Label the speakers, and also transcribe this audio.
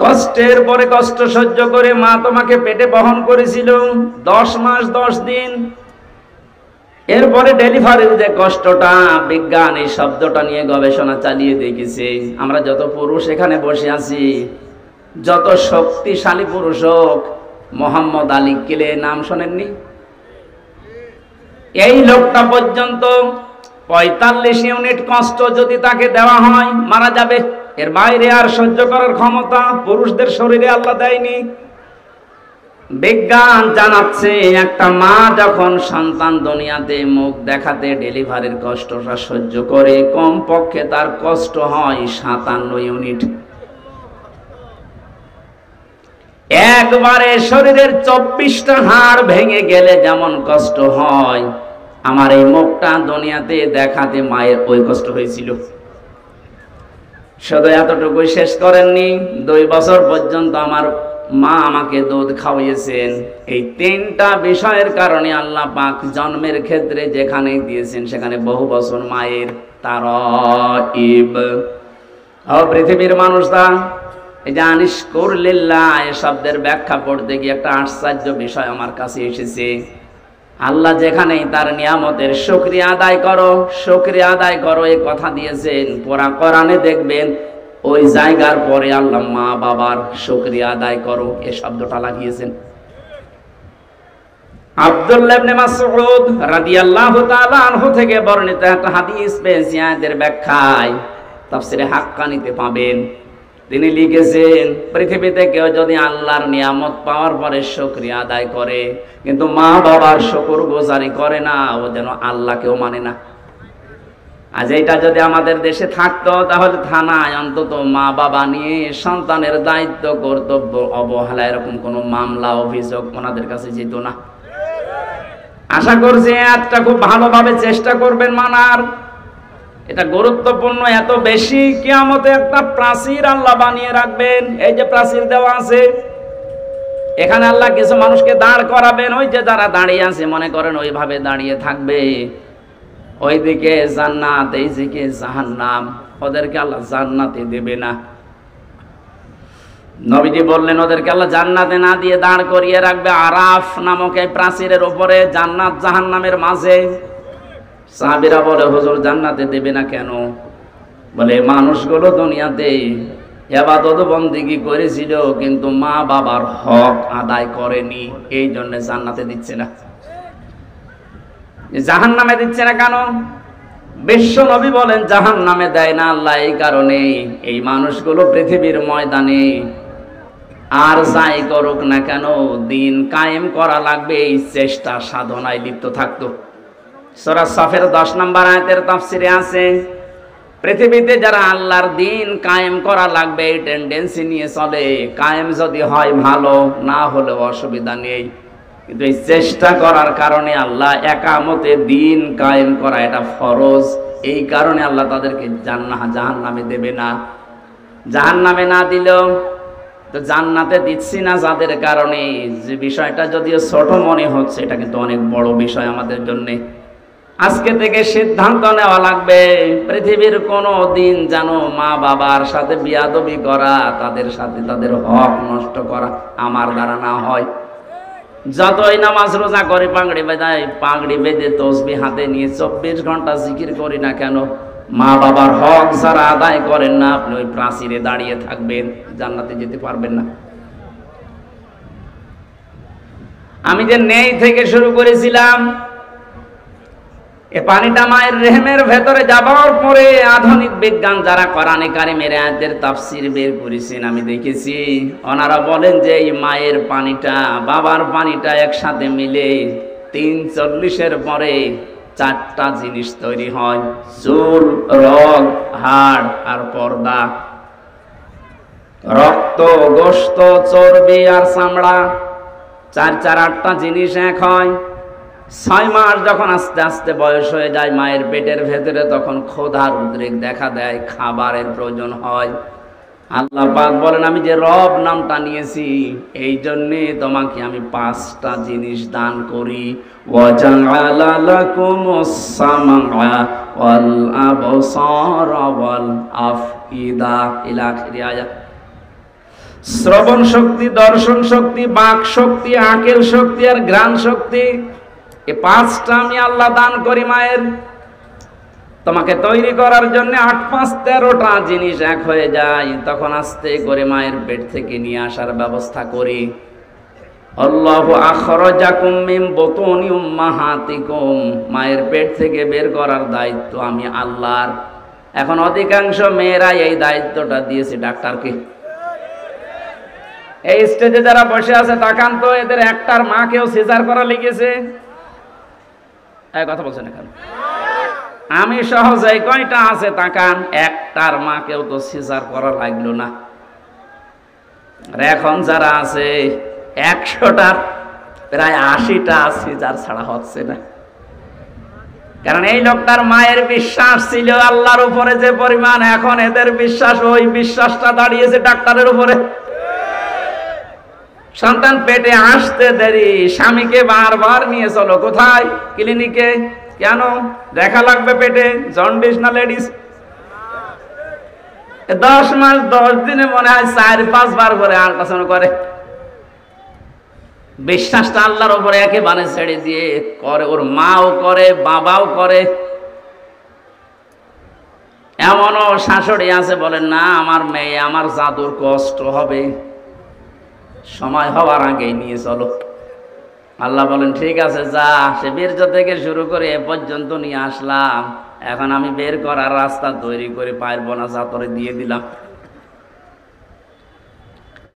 Speaker 1: কষ্টের পরে কষ্ট সহ্য করে মা তোমাকে পেটে বহন করেছিল 10 মাস 10 দিন। এরপরে ডেলিভারির যে কষ্টটা, বিজ্ঞান এই শব্দটা নিয়ে গবেষণা চালিয়ে দেখেছে। আমরা যত পুরুষ এখানে বসে আছি, যত শক্তিশালী পুরুষ হোক, মোহাম্মদ আলী কিলে নাম শোনেননি? এই লোকটা পর্যন্ত 45 ইউনিট কষ্ট যদি তাকে দেওয়া হয় মারা যাবে। এর বাইরে আর সহ্য করার ক্ষমতা পুরুষদের শরীরে আল্লাহ দেয়নি। বিজ্ঞান জানাচ্ছে একটা মা যখন সন্তান দুনিয়াতে মুখ দেখাতে ডেলিভারির কষ্টটা সহ্য করে, কমপক্ষে তার কষ্ট হয় 57 ইউনিট। একবারে শরীরের 24টা হাড় ভেঙে গেলে যেমন কষ্ট হয়, আমার এই মুখটা দুনিয়াতে দেখাতে মায়ের ওই কষ্ট হয়েছিল। শুধু এতটুকুই শেষ করেননি, 2 বছর পর্যন্ত আমার মা আমাকে দুধ খাওয়িয়েছেন। এই 3টা বিষয়ের কারণে আল্লাহ পাক জন্মের ক্ষেত্রে যেখানে দিয়েছেন সেখানে বহু বছর মায়ের তারাইব। পৃথিবীর মানুষরা এই যে আনিশকুর লিল্লাহ এই শব্দের ব্যাখ্যা পড়তে গিয়ে একটা আশ্চর্য বিষয় আমার কাছে এসেছে। আল্লাহ যেখানেই তার নিয়ামতের শুকরিয়া আদায় করো, শুকরিয়া আদায় করো এই কথা দিয়েছেন, পুরা কোরআনে দেখবেন ওই জায়গার পরে আল্লাহ মা বাবার শুকরিয়া আদায় করো এই শব্দটা লাগিয়েছেন। আব্দুল্লাহ ইবনে মাসউদ রাদিয়াল্লাহু তাআলা আনহু থেকে বর্ণিত একটা হাদিস পেয়েছি, আয়াতের ব্যাখ্যায় তাফসিরে হাক্কানিতে পাবেন। তিনি লিখেছেন, পৃথিবীতে কেউ যদি আল্লাহর নিয়ামত পাওয়ার পরে শুকরিয়া আদায় করে কিন্তু মা বাবার শুকরগুজারি করে না, ও যেন আল্লাহকেও মানে না। আজ এটা যদি আমাদের দেশে থাকতো তাহলে থানায় অন্তত মা বাবা নিয়ে সন্তানের দায়িত্ব কর্তব্য অবহেলা এরকম কোনো মামলা অভিযোগ ওনাদের কাছে যেত না। আশা করছি একটা খুব ভালোভাবে চেষ্টা করবেন মানার। এটা গুরুত্বপূর্ণ এত বেশি, কিয়ামতে একটা প্রাচীর আল্লাহ বানিয়ে রাখবেন। এই যে প্রাচীর দেওয়া আছে, এখানে আল্লাহ কিছু মানুষকে দাঁড় করাবেন। ওই যে যারা দাঁড়িয়ে আছে মনে করেন ওইভাবে দাঁড়িয়ে থাকবে। ওইদিকে জান্নাত, এইদিকে জাহান্নাম। ওদেরকে আল্লাহ জান্নাতে দেবে না। নবীজি বললেন ওদেরকে আল্লাহ জান্নাতে না দিয়ে দাঁড় করিয়ে রাখবে আরাফ নামক এই প্রাচীরের উপরে, জান্নাত জাহান্নামের মাঝে। সাহাবীরা বলে, হুজুর জান্নাতে দেবে না কেন? বলে মানুষগুলো দুনিয়াতে ইবাদত বন্দেগী করেছিল কিন্তু মা বাবার হক আদায় করেনি, এই জন্য জান্নাতে দিচ্ছে না। জাহান্নামে দিচ্ছে না কেন? বিশ্ব নবী বলেন জাহান্নামে দেয় না আল্লাহ এই কারণে, এই মানুষগুলো পৃথিবীর ময়দানে আর যাই করুক না কেন দিন কায়েম করা লাগবে, এই চেষ্টা সাধনায় লিপ্ত থাকতো। সূরা সাফের 10 নম্বর আয়াতের তাফসিরে আছে, পৃথিবীতে যারা আল্লাহর দিন কায়েম করা লাগবে এই টেন্ডেন্সি নিয়ে চলে। কায়েম যদি হয় ভালো, না হলে অসুবিধা নেই, কিন্তু এই চেষ্টা করার কারণে আল্লাহ একামতে দিন কায়েম করা এটা ফরজ। এই কারণে আল্লাহ তাদেরকে জাহান্নামে দেবে না। জাহান্নামে না দিলেও তো জান্নাতে দিচ্ছি না যাদের কারণে, যে বিষয়টা যদিও ছোট মনে হচ্ছে এটা কিন্তু অনেক বড় বিষয় আমাদের জন্য। আজকে থেকে সিদ্ধান্ত নেওয়া লাগবে পৃথিবীর কোনো দিন যেন মা বাবার সাথে বিয়াদবি করা, তাদের সাথে তাদের হক নষ্ট করা আমার দ্বারা না হয়। যতই নামাজ রোজা করে পাগড়ি বেঁধে তসবিহ হাতে নিয়ে 24 ঘন্টা জিকির করি না কেন, মা বাবার হক যারা আদায় করেন না, আপনি ওই প্রাচীরে দাঁড়িয়ে থাকবেন, জান্নাতে যেতে পারবেন না। আমি যে নেই থেকে শুরু করেছিলাম, এ পানিটা মায়ের রেহেমের ভেতরে যাবার পরে আধুনিক বিজ্ঞান যারা কোরআনে কারিমের আয়াতের তাফসীর বের করেছেন আমি দেখেছি, ওনারা বলেন যে এই মায়ের পানিটা বাবার পানিটা একসাথে মিলে 340-এর পরে 4টা জিনিস তৈরি হয়, চুল, রগ, হাড় আর পর্দা। রক্ত, গোশত, চর্বি আর চামড়া, 4-8টা জিনিস এক হয়। 6 মাস যখন আস্তে আস্তে বয়স হয়ে যায় মায়ের পেটের ভেতরে, তখন ক্ষুধার উদ্রেক দেখা দেয়, খাবারের প্রয়োজন হয়। আল্লাহ পাক বলেন আমি যে রব নামটা নিয়েছি এই জন্যে তোমাকে আমি 5টা জিনিস দান করি। ওয়াজআলা লাকুমুস সামআ ওয়াল আবসারা ওয়াল আফইদা ইলা আখির আয়াত। শ্রবণ শক্তি, দর্শন শক্তি, বাক শক্তি, আকেল শক্তি আর ঘ্রাণ শক্তি, এই পাঁচটা আমি আল্লাহ দান করি মায়ের। তোমাকে তৈরি করার জন্য ৮ ৫ ১৩টা জিনিস এক হয়ে যায়, তখন আস্তে করে মায়ের পেট থেকে নিয়ে আসার ব্যবস্থা করি। আল্লাহু আখরাজাকুম মিন বুতুনি উম্মাহাতিকুম, মায়ের পেট থেকে বের করার দায়িত্ব আমি আল্লাহর। এখন অধিকাংশ মেয়েরা এই দায়িত্বটা দিয়েছে ডাক্তারকে। এই স্টেজে যারা বসে আছে তাকান তো, এদের একটার মাকেও সিজার করা লিখেছে। এই কথা বলছেন এখন আমি সহজে কয়টা আছে তাকান, একটার মাকেও তো সিজার করা লাগলো না। আর এখন যারা আছে ১০০টার প্রায় ৮০টা সিজার ছাড়া হচ্ছে না। কারণ এই লোকটার মায়ের বিশ্বাস ছিল আল্লাহর উপরে যে পরিমাণ, এখন এদের বিশ্বাস, ওই বিশ্বাসটা দাঁড়িয়েছে ডাক্তারের উপরে। সন্তান পেটে আসতে দেরি, স্বামীকে বারবার নিয়ে চলো কোথায়, ক্লিনিকে। কেন? দেখা লাগবে পেটে, জন্ডিস না লেডিস। 10 মাস 10 দিনে মনে হয় ৪-৫ বার করে আল্ট্রাসাউন্ড করে। বিশ্বাসটা আল্লাহর উপরে একেবারে ছেড়ে দিয়ে করে, ওর মাও করে, বাবাও করে। এমনও শাশুড়ি আছে বলেন না, আমার মেয়ে, আমার জাদুর কষ্ট হবে, সময় হওয়ার আগেই নিয়ে চলো। আল্লাহ বলেন ঠিক আছে যা, সে বীর্য থেকে শুরু করে এ পর্যন্ত নিয়ে আসলাম, এখন আমি বের করার রাস্তা তৈরি করে পারবো না, যা তোরে দিয়ে দিলাম।